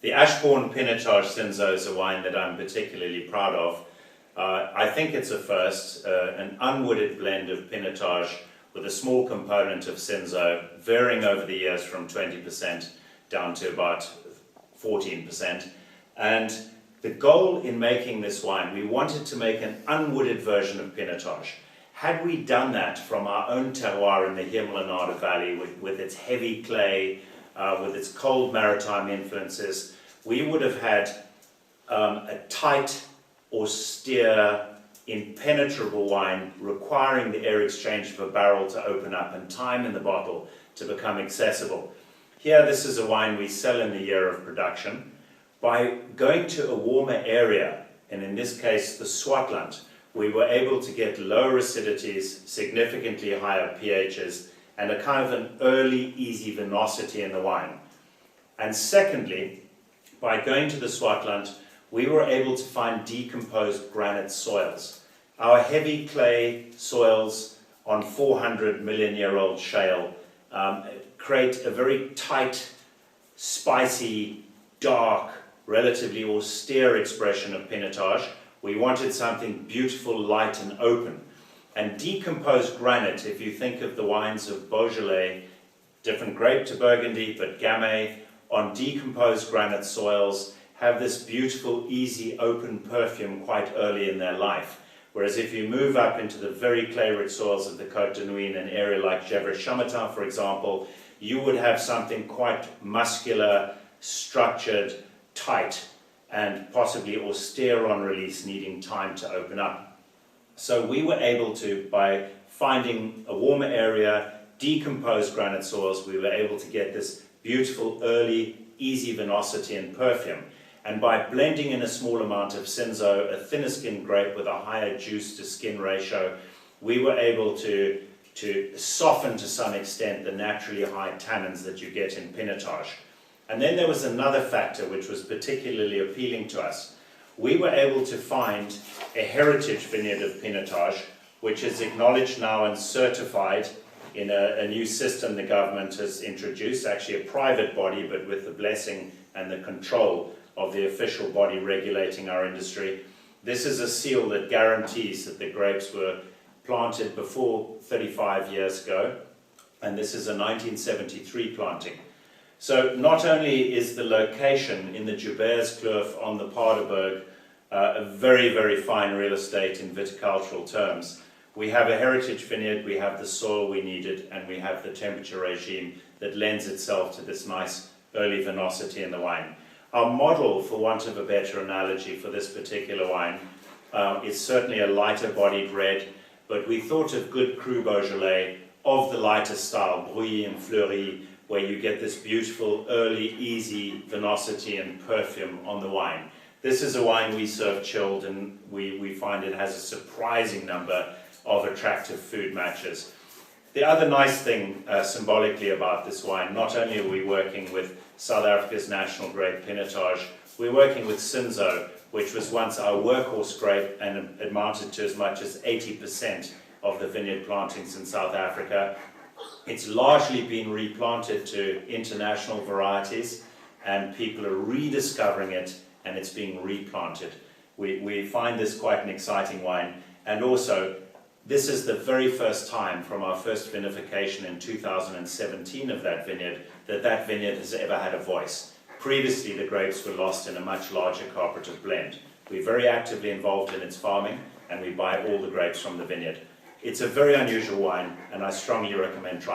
The Ashbourne Pinotage Cinsault is a wine that I'm particularly proud of. I think it's a first, an unwooded blend of Pinotage with a small component of Cinsault, varying over the years from 20% down to about 14%. And the goal in making this wine, we wanted to make an unwooded version of Pinotage. Had we done that from our own terroir in the Himmelnade Valley with its heavy clay, with its cold maritime influences, we would have had a tight, austere, impenetrable wine requiring the air exchange of a barrel to open up and time in the bottle to become accessible. Here, this is a wine we sell in the year of production. By going to a warmer area, and in this case the Swartland, we were able to get lower acidities, significantly higher pHs, and a kind of an early, easy vinosity in the wine. And secondly, by going to the Swartland, we were able to find decomposed granite soils. Our heavy clay soils on 400 million year old shale create a very tight, spicy, dark, relatively austere expression of Pinotage. We wanted something beautiful, light and open. And decomposed granite, if you think of the wines of Beaujolais, different grape to Burgundy, but Gamay, on decomposed granite soils, have this beautiful, easy, open perfume quite early in their life. Whereas if you move up into the very clay-rich soils of the Côte de Nuit, an area like Gevrey-Chambertin, for example, you would have something quite muscular, structured, tight, and possibly austere on release, needing time to open up. So we were able to, by finding a warmer area, decomposed granite soils, we were able to get this beautiful, early, easy vinosity and perfume. And by blending in a small amount of Cinsault, a thinner skinned grape with a higher juice to skin ratio, we were able to soften to some extent the naturally high tannins that you get in Pinotage. And then there was another factor which was particularly appealing to us. We were able to find a heritage vineyard of Pinotage, which is acknowledged now and certified in a new system the government has introduced, actually a private body, but with the blessing and the control of the official body regulating our industry. This is a seal that guarantees that the grapes were planted before 35 years ago, and this is a 1973 planting. So not only is the location in the Jouberskloof on the Paardenberg a very, very fine real estate in viticultural terms, we have a heritage vineyard, we have the soil we needed, and we have the temperature regime that lends itself to this nice early vinosity in the wine. Our model, for want of a better analogy for this particular wine, is certainly a lighter bodied red, but we thought of good Cru Beaujolais of the lighter style, Brouilly and Fleury, where you get this beautiful, early, easy vinosity and perfume on the wine. This is a wine we serve chilled, and we find it has a surprising number of attractive food matches. The other nice thing symbolically about this wine, not only are we working with South Africa's national grape Pinotage, we're working with Cinsault, which was once our workhorse grape and amounted to as much as 80% of the vineyard plantings in South Africa. It's largely been replanted to international varieties, and people are rediscovering it, and it's being replanted. We find this quite an exciting wine, and also this is the very first time from our first vinification in 2017 of that vineyard that vineyard has ever had a voice. Previously, the grapes were lost in a much larger cooperative blend. We're very actively involved in its farming, and we buy all the grapes from the vineyard. It's a very unusual wine, and I strongly recommend trying